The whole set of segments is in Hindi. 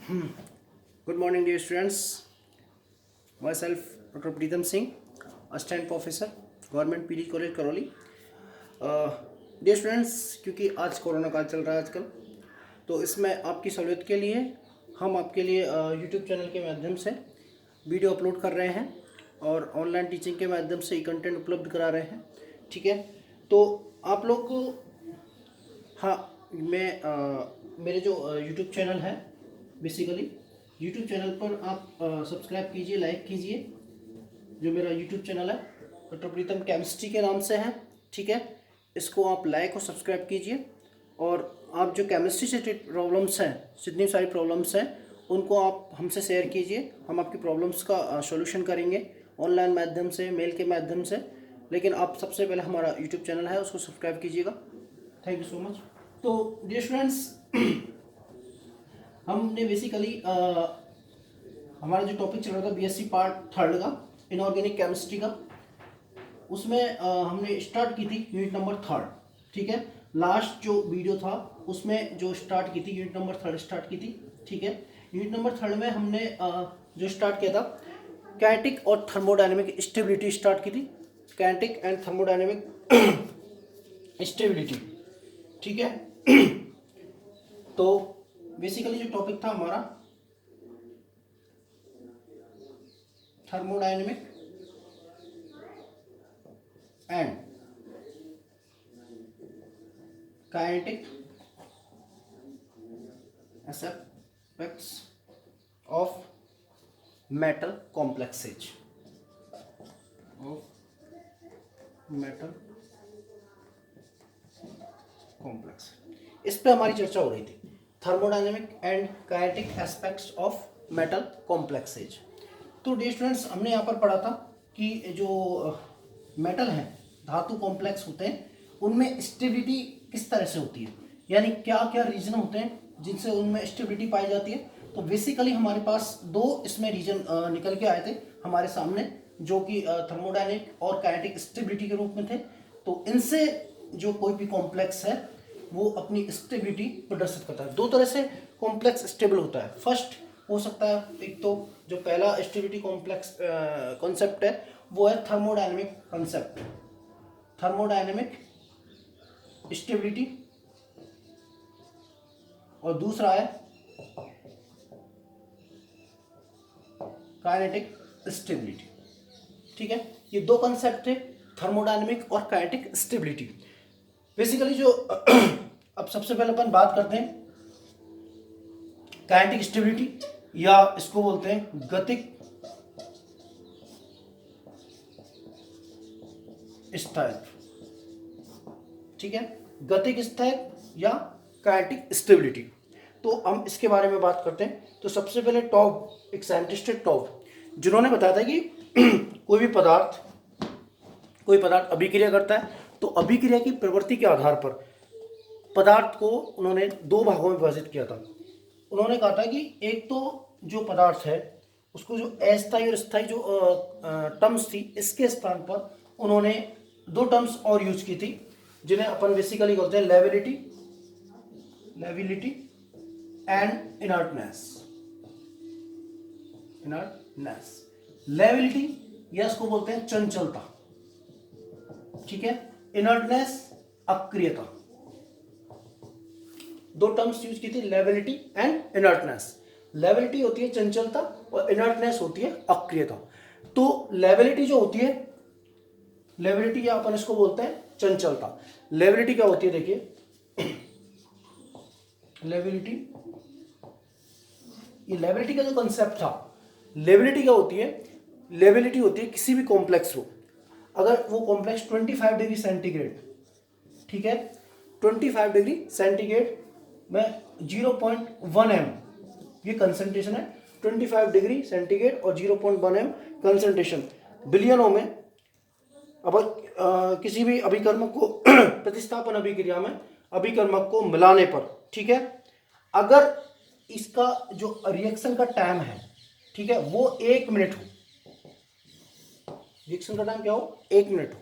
Good morning, dear students. Myself, Dr. Pritam Singh, Assistant Professor, Government PD College Karauli. Dear students, क्योंकि आज कोरोना काल चल रहा है आजकल, तो इसमें आपकी सहूलियत के लिए हम आपके लिए यूट्यूब चैनल के माध्यम से वीडियो अपलोड कर रहे हैं और ऑनलाइन टीचिंग के माध्यम से ये कंटेंट उपलब्ध करा रहे हैं। ठीक है, तो आप लोग को मेरे जो यूट्यूब चैनल है, बेसिकली यूट्यूब चैनल पर आप सब्सक्राइब कीजिए, लाइक कीजिए। जो मेरा यूट्यूब चैनल है डॉक्टर प्रीतम केमिस्ट्री के नाम से है। ठीक है, इसको आप लाइक और सब्सक्राइब कीजिए और आप जो केमिस्ट्री से प्रॉब्लम्स हैं, जितनी सारी प्रॉब्लम्स हैं, उनको आप हमसे शेयर कीजिए। हम आपकी प्रॉब्लम्स का सॉल्यूशन करेंगे ऑनलाइन माध्यम से, मेल के माध्यम से। लेकिन आप सबसे पहले हमारा यूट्यूब चैनल है, उसको सब्सक्राइब कीजिएगा। Thank you so much. तो डियर स्टूडेंट्स, हमने बेसिकली हमारा जो टॉपिक चल रहा था बीएससी पार्ट 3 का, इनऑर्गेनिक केमिस्ट्री का, उसमें हमने स्टार्ट की थी यूनिट नंबर 3। ठीक है, लास्ट जो वीडियो था उसमें जो स्टार्ट की थी यूनिट नंबर 3 स्टार्ट की थी। ठीक है, यूनिट नंबर 3 में हमने जो स्टार्ट किया था काइनेटिक और थर्मोडायनेमिक स्टेबिलिटी स्टार्ट की थी। Kinetic and thermodynamic stability. ठीक है, तो बेसिकली जो टॉपिक था हमारा thermodynamic and kinetic aspects of metal complexes complex. इस पे हमारी चर्चा हो रही थी, thermodynamic and kinetic aspects of metal complexes. तो डियर स्टूडेंट्स, हमने यहाँ पर पढ़ा था कि जो मेटल हैं, धातु कॉम्प्लेक्स होते हैं, उनमें स्टेबिलिटी किस तरह से होती है, यानी क्या क्या रीजन होते हैं जिनसे उनमें स्टेबिलिटी पाई जाती है। तो बेसिकली हमारे पास दो इसमें रीजन निकल के आए थे हमारे सामने, जो कि थर्मोडायनेमिक और काइनेटिक स्टेबिलिटी के रूप में थे। तो इनसे जो कोई भी कॉम्प्लेक्स है वो अपनी स्टेबिलिटी प्रदर्शित करता है। दो तरह से कॉम्प्लेक्स स्टेबल होता है। फर्स्ट हो सकता है, एक तो जो पहला स्टेबिलिटी कॉम्प्लेक्स कॉन्सेप्ट है वो है थर्मोडायनेमिक कॉन्सेप्ट, थर्मोडायनेमिक स्टेबिलिटी, और दूसरा है काइनेटिक स्टेबिलिटी। ठीक है, ये दो कॉन्सेप्ट थे, थर्मोडायनेमिक और काइनेटिक स्टेबिलिटी। बेसिकली जो अब सबसे पहले अपन बात करते हैं काइनेटिक स्टेबिलिटी, या इसको बोलते हैं गतिक स्थायित्व। ठीक है, गतिक स्थायित्व या काइनेटिक स्टेबिलिटी। तो हम इसके बारे में बात करते हैं। तो सबसे पहले टॉप, एक साइंटिस्ट है टॉप, जिन्होंने बताया था कि कोई पदार्थ अभिक्रिया करता है, तो अभिक्रिया की प्रवृत्ति के आधार पर पदार्थ को उन्होंने दो भागों में विभाजित किया था। उन्होंने कहा था कि एक तो जो पदार्थ है उसको जो अस्थायी और स्थायी जो टर्म्स थी, इसके स्थान पर उन्होंने दो टर्म्स और यूज की थी, जिन्हें अपन बेसिकली बोलते हैं लेविलिटी एंड इनर्टनेस। लेविलिटी या इसको बोलते हैं चंचलता। ठीक है, इनर्टनेस अक्रियता। दो टर्म्स यूज की थी, लेविलिटी एंड इनर्टनेस। लेविलिटी होती है चंचलता और इनर्टनेस होती है अक्रियता। तो लेविलिटी जो होती है, लेविलिटी या अपन इसको बोलते हैं चंचलता। लेविलिटी क्या होती है, देखिए लेविलिटी, ये लेविलिटी का जो कंसेप्ट था, लेविलिटी क्या होती है, लेविलिटी होती है किसी भी कॉम्प्लेक्स को, अगर वो कॉम्प्लेक्स 25 डिग्री सेंटीग्रेड, ठीक है, 25 डिग्री सेंटीग्रेड में 0.1 m ये कंसंट्रेशन है। 25 डिग्री सेंटीग्रेड और 0.1 m कंसंट्रेशन बिलियनों में। अब किसी भी अभिकर्मक को प्रतिस्थापन अभिक्रिया में अभिकर्मक को मिलाने पर, ठीक है, अगर इसका जो रिएक्शन का टाइम है, ठीक है, वो 1 मिनट हो, रिएक्शन का टाइम क्या हो, 1 मिनट हो,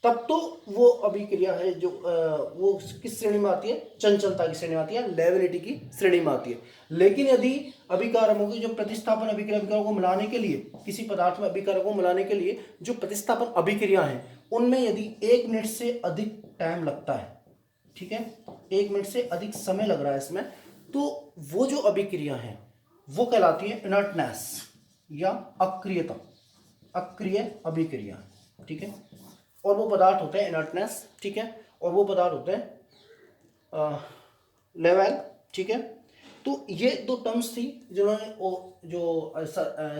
तब तो वो अभिक्रिया है जो वो किस श्रेणी में आती है, चंचलता की श्रेणी में आती है, लेवलिटी की श्रेणी में आती है। लेकिन यदि अभिकारकों की जो प्रतिस्थापन अभिक्रिया अभिकारकों को मिलाने के लिए, किसी पदार्थ में अभिकारकों को मिलाने के लिए जो प्रतिस्थापन अभिक्रिया है उनमें यदि 1 मिनट से अधिक टाइम लगता है, ठीक है, 1 मिनट से अधिक समय लग रहा है इसमें, तो वो जो अभिक्रिया है वो कहलाती है इनर्टनेस या अक्रियता, अक्रिय अभिक्रिया, ठीक है। और वो पदार्थ होते हैं इनर्टनेस, ठीक है, और वो पदार्थ होते हैं लेवल, ठीक है। तो ये दो टर्म्स थी जिन्होंने जो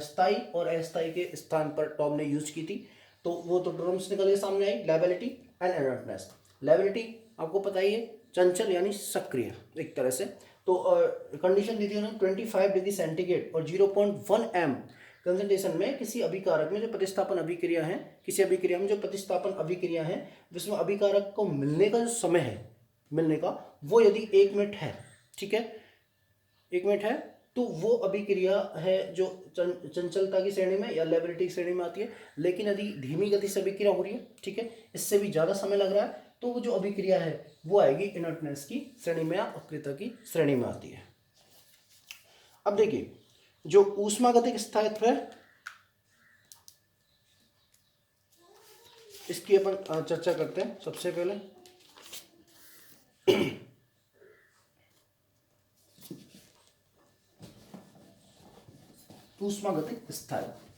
स्थायी और अस्थायी के स्थान पर टॉम ने यूज की थी। तो वो तो टर्म्स निकल के सामने आई, लेबिलिटी एंड इनर्टनेस। लेबिलिटी आपको पता ही है, चंचल यानी सक्रिय एक तरह से। तो कंडीशन दी थी उन्होंने 25 डिग्री सेंटीग्रेड और 0.1 m कंसंट्रेशन में किसी अभिकारक में जो प्रतिस्थापन अभिक्रिया है, किसी अभिक्रिया में जो प्रतिस्थापन अभिक्रिया है जिसमें अभिकारक को मिलने का जो समय है, मिलने का, वो यदि 1 मिनट है, ठीक है, 1 मिनट है, तो वो अभिक्रिया है जो चंचलता की श्रेणी में या लेबिलिटी की श्रेणी में आती है। लेकिन यदि धीमी गति से अभिक्रिया हो रही है, ठीक है, इससे भी ज़्यादा समय लग रहा है, तो वो जो अभिक्रिया है वो आएगी इनर्टनेस की श्रेणी में या अक्रियता की श्रेणी में आती है। अब देखिए जो ऊष्मागतिक स्थायित्व है इसकी अपन चर्चा करते हैं। सबसे पहले ऊष्मागतिक स्थायित्व।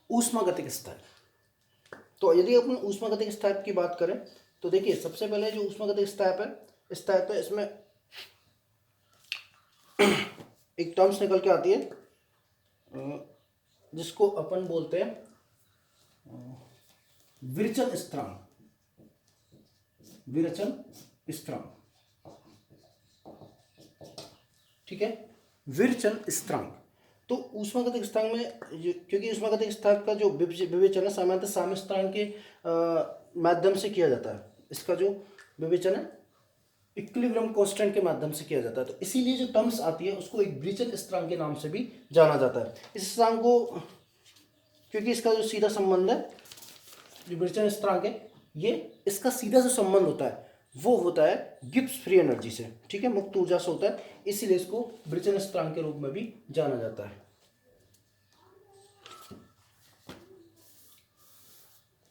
ऊष्मागतिक स्थायित्व, तो यदि अपन ऊष्मागतिक स्थायित्व की बात करें तो देखिए सबसे पहले जो ऊष्मागतिक स्थायित्व है इसमें एक टर्म्स निकल के आती है जिसको अपन बोलते हैं विरचन स्थिरांक, विरचन स्थिरांक, ठीक है, विरचन स्थिरांक। तो ऊष्मागतिक स्थायित्व में क्योंकि ऊष्मागतिक स्थायित्व का जो विवेचन है सामान्यतः साम्य स्थिरांक के माध्यम से किया जाता है। इसका जो विवेचन है इक्विलिब्रियम कांस्टेंट के माध्यम से किया जाता है। तो इसीलिए जो टर्म्स आती है उसको एक विरचन स्थिरांक के नाम से भी जाना जाता है। इस स्थिरांक को क्योंकि इसका जो सीधा संबंध है, जो विरचन स्थिरांक है, ये इसका सीधा जो संबंध होता है वो होता है गिब्स फ्री एनर्जी से, ठीक है, मुक्त ऊर्जा से होता है, इसीलिए इसको विरचन स्थिरांक के रूप में भी जाना जाता है।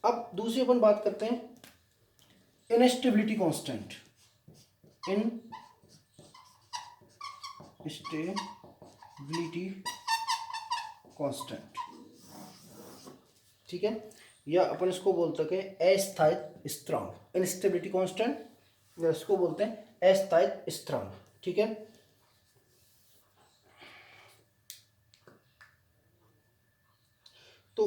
अब दूसरी अपन बात करते हैं इनस्टेबिलिटी कांस्टेंट, इनस्टेबिलिटी कांस्टेंट, ठीक है, या अपन इसको बोलते हैं अस्थायित्व स्थिरांक। इनस्टेबिलिटी कांस्टेंट या इसको बोलते हैं अस्थायित्व स्थिरांक, ठीक है। तो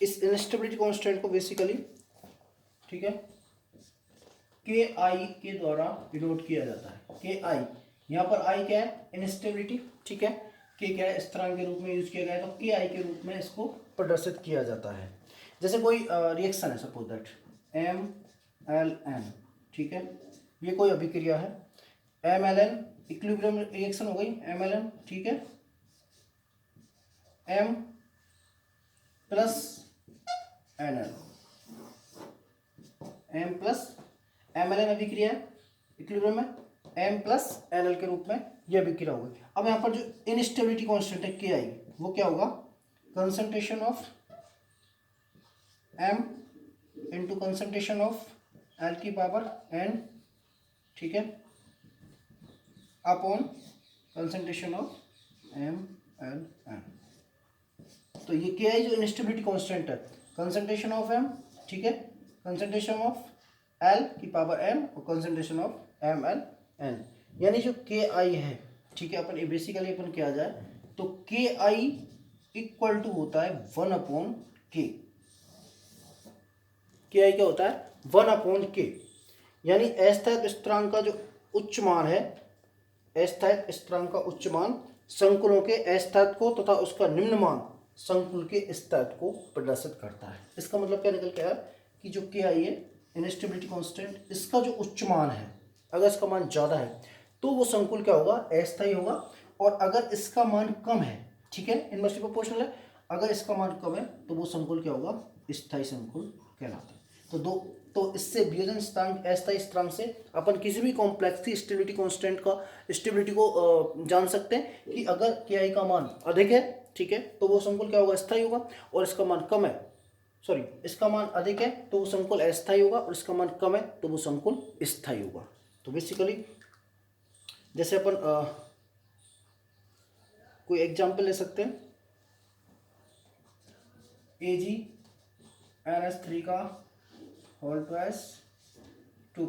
इस इनस्टेबिलिटी कांस्टेंट को बेसिकली, ठीक है, के आई के द्वारा डिनोट किया जाता है। के आई, यहाँ पर आई क्या है, इनस्टेबिलिटी, ठीक है, के क्या है, स्थिरांक के रूप में यूज किया गया है, तो के आई के रूप में इसको प्रदर्शित किया जाता है। जैसे कोई रिएक्शन है, सपोज दैट MLN, ठीक है, ये कोई अभिक्रिया है, MLN इक्विलिब्रियम रिएक्शन हो गई MLN, ठीक है, M plus NL, M plus MLN अभिक्रिया है इक्विलिब्रियम में, M प्लस NL के रूप में यह अभिक्रिया होगी। अब यहाँ पर जो इनस्टेबिलिटी कांस्टेंट है के आई, वो क्या होगा, concentration of M into concentration of L की पावर N, ठीक है, अपॉन कंसंट्रेशन ऑफ MLN। तो ये के आई जो इनस्टेबिलिटी कांस्टेंट है, कंसंट्रेशन ऑफ M, ठीक है, कंसंट्रेशन ऑफ L की पावर N और कंसंट्रेशन ऑफ MLN, यानी जो के आई है, ठीक है, अपन बेसिकली अपन क्या जाए तो के आई इक्वल टू होता है 1/K, के आई क्या होता है 1/k, यानी अस्थायिक स्थिरांक का जो उच्च मान है, अस्थायिक स्थिरांक का उच्च मान संकुलों के अस्थायित्व को तथा उसका निम्न मान संकुल के स्थायित्व को प्रदर्शित करता है। इसका मतलब क्या निकल के आया कि जो के आई है इनस्टेबिलिटी कांस्टेंट, इसका जो उच्च मान है, अगर इसका मान ज़्यादा है तो वो संकुल क्या होगा अस्थायी होगा, और अगर इसका मान कम है, ठीक है, इनवर्सली प्रोपोर्शनल है, अगर इसका मान कम है तो वो संकुल क्या होगा स्थायी संकुल कहलाता है। तो इससे वियोजन स्थिरांक अस्थायी स्थिरांक से अपन किसी भी कॉम्प्लेक्स की स्टेबिलिटी कांस्टेंट का स्टेबिलिटी को जान सकते हैं कि अगर के आई का मान अधिक है, ठीक है, तो वो संकुल क्या होगा स्थायी होगा, और इसका मान कम है, सॉरी इसका मान अधिक है तो वो संकुल अस्थायी होगा, और इसका मान कम है तो वो संकुल स्थायी होगा। तो बेसिकली जैसे अपन कोई एग्जाम्पल ले सकते हैं, AgNH3 का होल ट्वाइस 2+,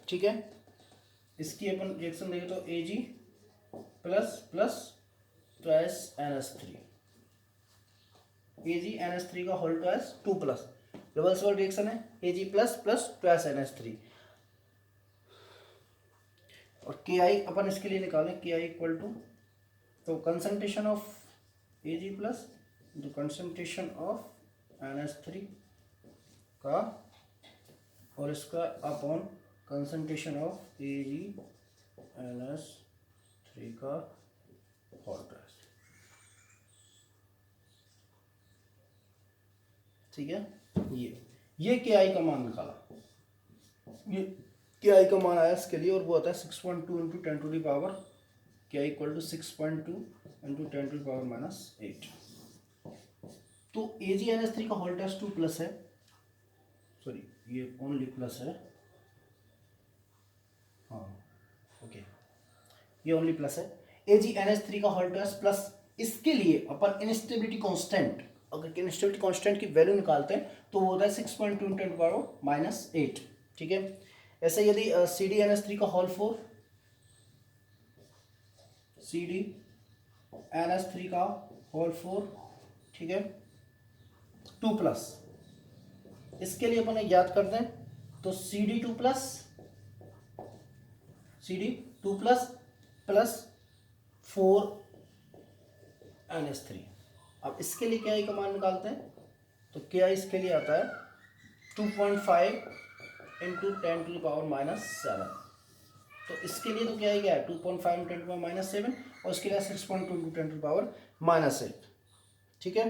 ठीक है, इसकी अपन रिएक्शन देखें तो Ag plus twice NH3, AgNH3 का होल ट्वाइस 2+, रिवर्सिबल रिएक्शन है, Ag प्लस ट्वाइस NH3, और के आई अपन इसके लिए निकालें के आई इक्वल टू, तो कंसंट्रेशन ऑफ Ag प्लस जो कंसंट्रेशन ऑफ NH3 का और इसका अपॉन कंसंट्रेशन ऑफ AgNH3 का होल ट्वाइस, ठीक है। ये के आई का मान निकाला, ये के आई का मान आया इसके लिए, और वो आता है 6.2 into 10 to the power, K I equal to 6.2 into 10 to the power -8। तो AgNH3 का होल ट्वाइस 2+ है, सॉरी ये ओनली प्लस है, हाँ ओके, ये ओनली प्लस है, AgNH3 का होल ट्वाइस प्लस, इसके लिए अपन इंस्टेबिलिटी कांस्टेंट, अगर इंस्टेबिलिटी कांस्टेंट की वैल्यू निकालते हैं तो वो होता है 6.2 इंटू 10 टू द पावर -8, ठीक है। ऐसे यदि CdNH3 का होल 4, CdNH3 का होल 4, ठीक है, 2+, इसके लिए अपन याद करते हैं तो CD2 प्लस 4NH3। अब इसके लिए KI का मान निकालते हैं तो KI इसके लिए आता है 2.5 इंटू 10 टू द पावर -7। तो इसके लिए तो KI क्या है 2.5 इंटू 10 टू द पावर -7, और इसके लिए 6.2 इंटू 10 टू द पावर -8, ठीक है।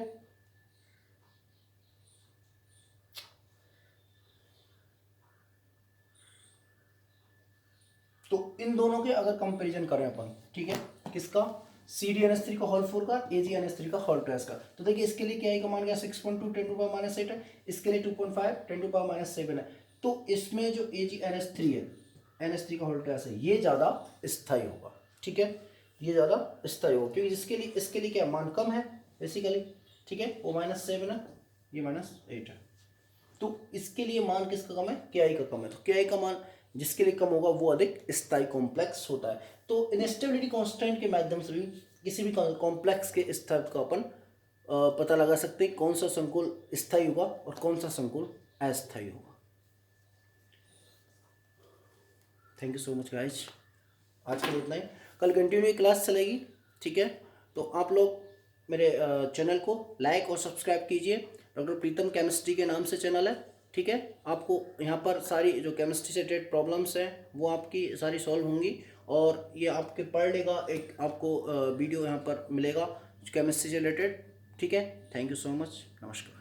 तो इन दोनों के अगर कंपैरिजन करें अपन, ठीक है, किसका CdNH3 का होल 4 का, AgNH3 का होल ट्वाइस का, तो देखिए इसके लिए क्या का मान गया 6.2 10 टू पावर -8 है, इसके लिए 2.5 10 टू पावर -7 है। तो इसमें जो AgNH3 है, NH3 का होल ट्वाइस है, ये ज़्यादा स्थायी होगा, ठीक है, ये ज़्यादा स्थायी होगा, क्योंकि इसके लिए क्या मान कम है बेसिकली, ठीक है, वो -7 है, ये -8 है। तो इसके लिए मान किसका कम है, KI का कम है, तो KI का मान जिसके लिए कम होगा वो अधिक स्थायी कॉम्प्लेक्स होता है। तो इनस्टेबिलिटी कांस्टेंट के माध्यम से भी किसी भी कॉम्प्लेक्स के स्थायित्व का अपन पता लगा सकते हैं, कौन सा संकुल स्थायी होगा और कौन सा संकुल अस्थायी होगा। Thank you so much guys, आज के लिए इतना ही, कल कंटिन्यू क्लास चलेगी, ठीक है। तो आप लोग मेरे चैनल को लाइक और सब्सक्राइब कीजिए, डॉक्टर प्रीतम केमिस्ट्री के नाम से चैनल है, ठीक है। आपको यहाँ पर सारी जो केमिस्ट्री से रिलेटेड प्रॉब्लम्स हैं वो आपकी सारी सॉल्व होंगी, और ये आपके पर डे का एक आपको वीडियो यहाँ पर मिलेगा केमिस्ट्री से रिलेटेड, ठीक है। थैंक यू सो मच, नमस्कार।